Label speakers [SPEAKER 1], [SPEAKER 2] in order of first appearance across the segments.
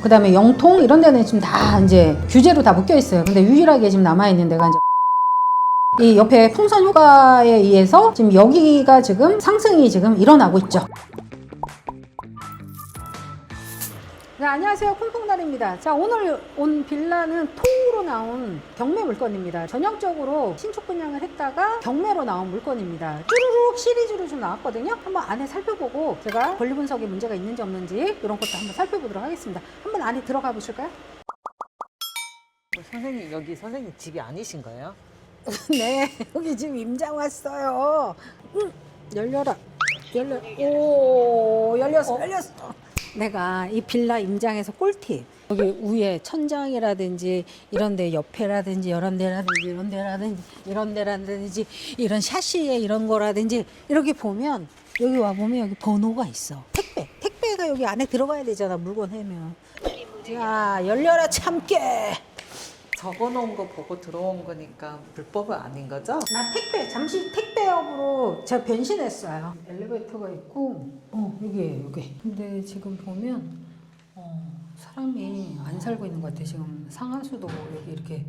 [SPEAKER 1] 그 다음에 영통 이런 데는 지금 다 이제 규제로 다 묶여 있어요. 근데 유일하게 지금 남아있는 데가 이제 이 옆에 풍선 효과에 의해서 지금 여기가 지금 상승이 지금 일어나고 있죠. 네, 안녕하세요. 쿵쿵달입니다. 자, 오늘 온 빌라는 토우로 나온 경매 물건입니다. 전형적으로 신축 분양을 했다가 경매로 나온 물건입니다. 쭈루룩 시리즈로 좀 나왔거든요. 한번 안에 살펴보고 제가 권리 분석에 문제가 있는지 없는지 이런 것도 한번 살펴보도록 하겠습니다. 한번 안에 들어가 보실까요?
[SPEAKER 2] 선생님, 여기 선생님 집이 아니신 거예요?
[SPEAKER 1] 네, 여기 지금 임장 왔어요. 열려라. 오, 열렸어. 내가 이 빌라 임장에서 꿀팁. 여기 위에 천장이라든지 이런 데 옆에라든지 이런 데라든지 이런 샤시에 이런 거라든지 이렇게 보면 여기 와 보면 여기 번호가 있어. 택배가 여기 안에 들어가야 되잖아. 물건 해면. 자, 열려라 참깨.
[SPEAKER 2] 적어놓은 거 보고 들어온 거니까 불법은 아닌 거죠?
[SPEAKER 1] 나 잠시 택배업으로 제가 변신했어요. 엘리베이터가 있고, 여기. 근데 지금 보면, 사람이 안 살고 있는 것 같아. 지금 상하수도 여기 이렇게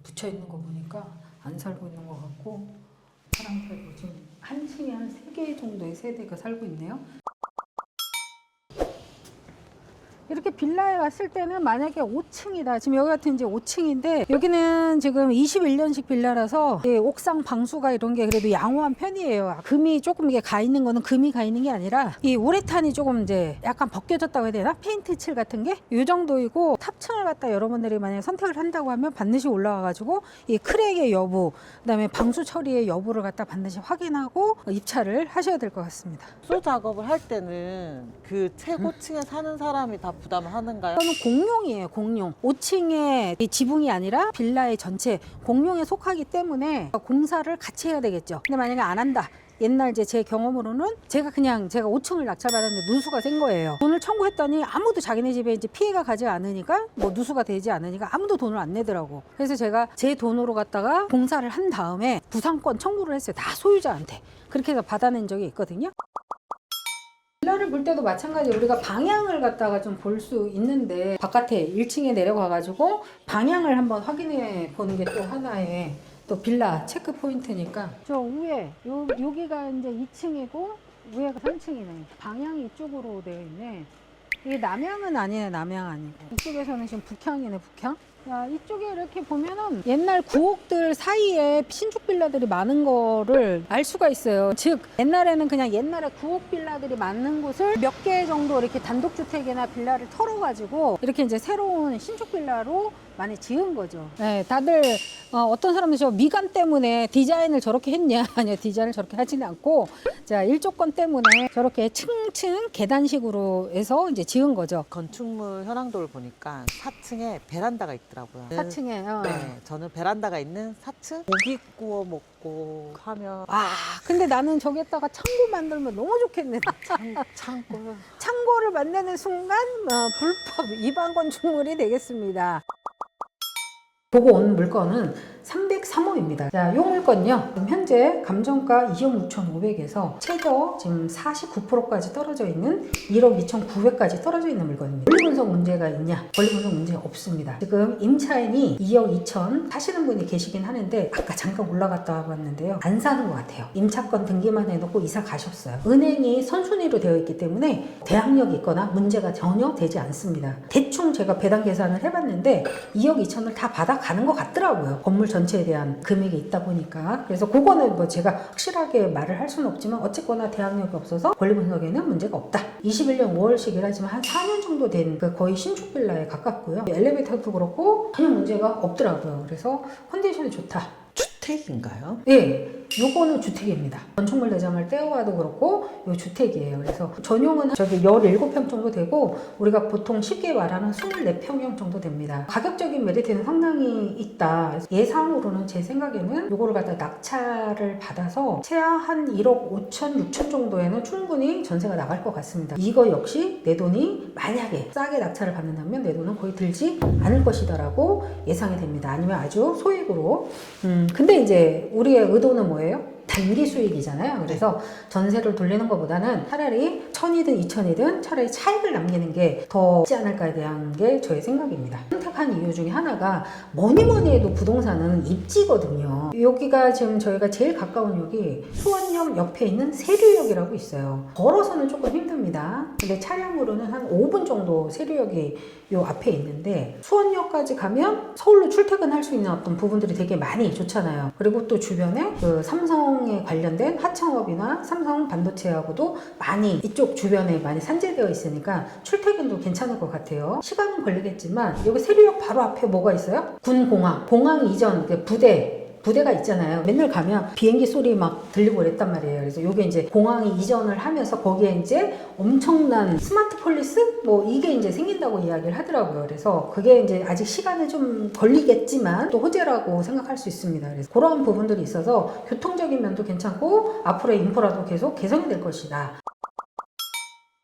[SPEAKER 1] 붙여 있는 거 보니까 안 살고 있는 것 같고, 사람들도 지금 한 층에 한 3개 정도의 세대가 살고 있네요. 이렇게 빌라에 왔을 때는 만약에 5층이다. 지금 여기 같은 이제 5층인데 여기는 지금 21년식 빌라라서 옥상 방수가 이런 게 그래도 양호한 편이에요. 금이 조금 이게 가 있는 거는 금이 가 있는 게 아니라 이 우레탄이 조금 이제 약간 벗겨졌다고 해야 되나? 페인트 칠 같은 게 이 정도이고 탑층을 갖다 여러분들이 만약에 선택을 한다고 하면 반드시 올라와 가지고 이 크랙의 여부, 그다음에 방수 처리의 여부를 갖다 반드시 확인하고 입찰을 하셔야 될 것 같습니다.
[SPEAKER 2] 수조 작업을 할 때는 그 최고층에 사는 사람이 다 부담을 하는가요?
[SPEAKER 1] 이거는 공용이에요. 공용. 5층의 지붕이 아니라 빌라의 전체 공용에 속하기 때문에 공사를 같이 해야 되겠죠. 근데 만약에 안 한다. 옛날 제 경험으로는 제가 5층을 낙찰받았는데 누수가 센 거예요. 돈을 청구했더니 아무도 자기네 집에 이제 피해가 가지 않으니까 뭐 누수가 되지 않으니까 아무도 돈을 안 내더라고. 그래서 제가 제 돈으로 갖다가 공사를 한 다음에 부상권 청구를 했어요. 다 소유자한테. 그렇게 해서 받아낸 적이 있거든요. 빌라를 볼 때도 마찬가지 우리가 방향을 갖다가 좀 볼 수 있는데 바깥에 1층에 내려가 가지고 방향을 한번 확인해 보는 게 또 하나의 또 빌라 체크 포인트니까 저 위에 여기가 이제 2층이고 위에가 3층이네. 방향이 이쪽으로 되어 있네. 이게 남향은 아니네. 남향 아니고 이쪽에서는 지금 북향이네. 북향. 자, 이쪽에 이렇게 보면은 옛날 구옥들 사이에 신축 빌라들이 많은 거를 알 수가 있어요. 즉 옛날에는 그냥 옛날에 구옥 빌라들이 많은 곳을 몇 개 정도 이렇게 단독주택이나 빌라를 털어가지고 이렇게 이제 새로운 신축 빌라로 많이 지은 거죠. 네, 다들 어떤 사람들 저 미관 때문에 디자인을 저렇게 했냐? 아니요, 디자인을 저렇게 하지는 않고 자, 일조권 때문에 저렇게 층층 계단식으로 해서 이제 지은 거죠.
[SPEAKER 2] 건축물 현황도를 보니까 4층에 베란다가 있더라고요.
[SPEAKER 1] 4층에.
[SPEAKER 2] 네, 저는 베란다가 있는 4층 고기 구워 먹고 하면
[SPEAKER 1] 근데 나는 저기에다가 창고 만들면 너무 좋겠네. 창고를 만드는 순간 불법 위반 건축물이 되겠습니다. 보고 온 물건은 303호입니다. 자, 이 물건요. 지금 현재 감정가 2억 6,500에서 최저 지금 49%까지 떨어져 있는 1억 2,900까지 떨어져 있는 물건입니다. 권리 분석 문제가 있냐? 권리 분석 문제 없습니다. 지금 임차인이 2억 2천 사시는 분이 계시긴 하는데 아까 잠깐 올라갔다 와봤는데요. 안 사는 것 같아요. 임차권 등기만 해놓고 이사 가셨어요. 은행이 선순위로 되어 있기 때문에 대항력이 있거나 문제가 전혀 되지 않습니다. 대충 제가 배당 계산을 해봤는데 2억 2천을 다 받아가는 것 같더라고요. 건물 전체에 대한 금액이 있다 보니까. 그래서 그거는 뭐 제가 확실하게 말을 할 수는 없지만 어쨌거나 대항력이 없어서 권리 분석에는 문제가 없다. 21년 5월식이라 하지만 한 4년 정도 된 그 거의 신축 빌라에 가깝고요. 엘리베이터도 그렇고 전혀 문제가 없더라고요. 그래서 컨디션이 좋다.
[SPEAKER 2] 주택인가요?
[SPEAKER 1] 예, 요거는 주택입니다. 건축물 대장을 떼어와도 그렇고 요 주택이에요. 그래서 전용은 저기 17평 정도 되고 우리가 보통 쉽게 말하는 24평형 정도 됩니다. 가격적인 메리트는 상당히 있다. 예상으로는 제 생각에는 요거를 갖다 낙찰을 받아서 최하 한 1억 5천, 6천 정도에는 충분히 전세가 나갈 것 같습니다. 이거 역시 내 돈이 만약에 싸게 낙찰을 받는다면 내 돈은 거의 들지 않을 것이다라고 예상이 됩니다. 아니면 아주 소액으로. 근데 이제 우리의 의도는 뭐예요? 단기 수익이잖아요. 그래서 전세를 돌리는 것보다는 차라리 1000이든 2000이든 차라리 차익을 남기는 게 더 있지 않을까에 대한 게 저의 생각입니다. 선택한 이유 중에 하나가 뭐니 해도 부동산은 입지거든요. 여기가 지금 저희가 제일 가까운 역이 수원역 옆에 있는 세류역이라고 있어요. 걸어서는 조금 힘듭니다. 근데 차량으로는 한 5분 정도 세류역이 요 앞에 있는데 수원역까지 가면 서울로 출퇴근할 수 있는 어떤 부분들이 되게 많이 좋잖아요. 그리고 또 주변에 그 삼성에 관련된 하청업이나 삼성 반도체하고도 많이 이쪽 주변에 많이 산재되어 있으니까 출퇴근도 괜찮을 것 같아요. 시간은 걸리겠지만 여기 세류역 바로 앞에 뭐가 있어요? 군공항. 공항 이전 부대가 있잖아요. 맨날 가면 비행기 소리 막 들리고 그랬단 말이에요. 그래서 요게 이제 공항이 이전을 하면서 거기에 이제 엄청난 스마트 폴리스? 뭐 이게 이제 생긴다고 이야기를 하더라고요. 그래서 그게 이제 아직 시간은 좀 걸리겠지만 또 호재라고 생각할 수 있습니다. 그래서 그런 부분들이 있어서 교통적인 면도 괜찮고 앞으로의 인프라도 계속 개선이 될 것이다.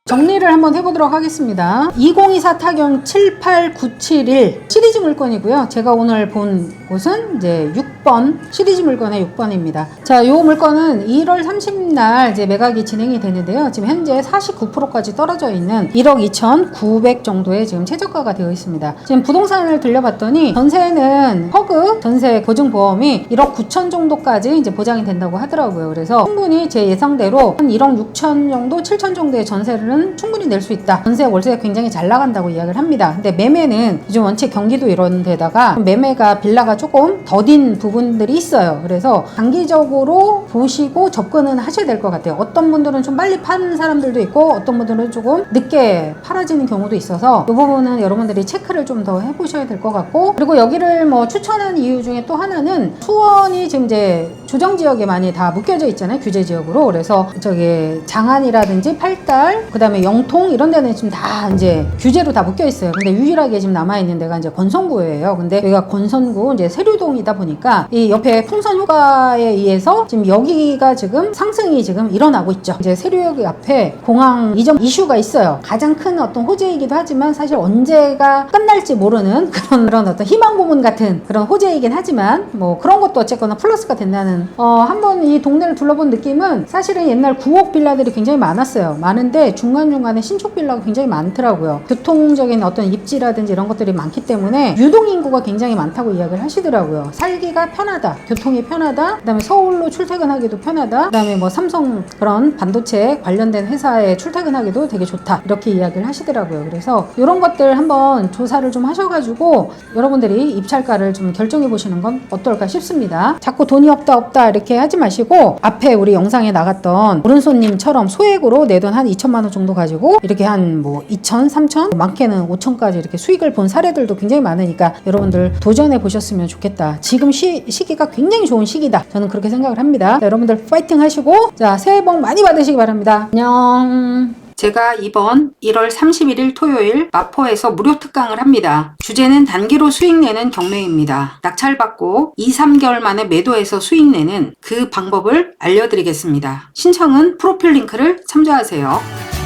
[SPEAKER 1] 정리를 한번 해보도록 하겠습니다. 2024 타경 78971 시리즈 물건이고요. 제가 오늘 본 곳은 이제 6번 시리즈 물건의 6번입니다. 자, 요 물건은 1월 30날 이제 매각이 진행이 되는데요. 지금 현재 49%까지 떨어져 있는 1억 2,900 정도의 지금 최저가가 되어 있습니다. 지금 부동산을 들려봤더니 전세는 허그 전세 보증보험이 1억 9천 정도까지 이제 보장이 된다고 하더라고요. 그래서 충분히 제 예상대로 한 1억 6천 정도, 7천 정도의 전세를 충분히 낼 수 있다. 전세 월세가 굉장히 잘 나간다고 이야기를 합니다. 근데 매매는 요즘 원체 경기도 이런 데다가 매매가 빌라가 조금 더딘 부분들이 있어요. 그래서 장기적으로 보시고 접근은 하셔야 될 것 같아요. 어떤 분들은 좀 빨리 파는 사람들도 있고 어떤 분들은 조금 늦게 팔아지는 경우도 있어서 이 부분은 여러분들이 체크를 좀 더 해보셔야 될 것 같고, 그리고 여기를 뭐 추천한 이유 중에 또 하나는 수원이 지금 이제 조정지역에 많이 다 묶여져 있잖아요. 규제지역으로. 그래서 저기 장안이라든지 팔달, 그 다음에 영통 이런 데는 지금 다 이제 규제로 다 묶여 있어요. 근데 유일하게 지금 남아있는 데가 이제 권선구예요. 근데 여기가 권선구 이제 세류동이다 보니까 이 옆에 풍선 효과에 의해서 지금 여기가 지금 상승이 지금 일어나고 있죠. 이제 세류역 앞에 공항 이전 이슈가 있어요. 가장 큰 어떤 호재이기도 하지만 사실 언제가 끝날지 모르는 그런 어떤 희망 고문 같은 그런 호재이긴 하지만 뭐 그런 것도 어쨌거나 플러스가 된다는, 한번 이 동네를 둘러본 느낌은 사실은 옛날 구옥 빌라들이 굉장히 많았어요. 많은데 중간중간에 신축 빌라가 굉장히 많더라고요. 교통적인 어떤 입지라든지 이런 것들이 많기 때문에 유동 인구가 굉장히 많다고 이야기를 하시더라고요. 살기가 편하다, 교통이 편하다, 그 다음에 서울로 출퇴근하기도 편하다, 그 다음에 뭐 삼성 그런 반도체 관련된 회사에 출퇴근하기도 되게 좋다, 이렇게 이야기를 하시더라고요. 그래서 이런 것들 한번 조사를 좀 하셔가지고 여러분들이 입찰가를 좀 결정해 보시는 건 어떨까 싶습니다. 자꾸 돈이 없다 이렇게 하지 마시고 앞에 우리 영상에 나갔던 오른손님처럼 소액으로 내 돈 한 2천만 원 정도 가지고 이렇게 한 뭐 2천, 3천, 많게는 5천까지 이렇게 수익을 본 사례들도 굉장히 많으니까 여러분들 도전해 보셨으면 좋겠다. 지금 시기가 굉장히 좋은 시기다. 저는 그렇게 생각을 합니다. 자, 여러분들 파이팅 하시고, 자, 새해 복 많이 받으시기 바랍니다. 안녕. 제가 이번 1월 31일 토요일 마포에서 무료 특강을 합니다. 주제는 단기로 수익 내는 경매입니다. 낙찰받고 2-3개월 만에 매도해서 수익 내는 그 방법을 알려드리겠습니다. 신청은 프로필 링크를 참조하세요.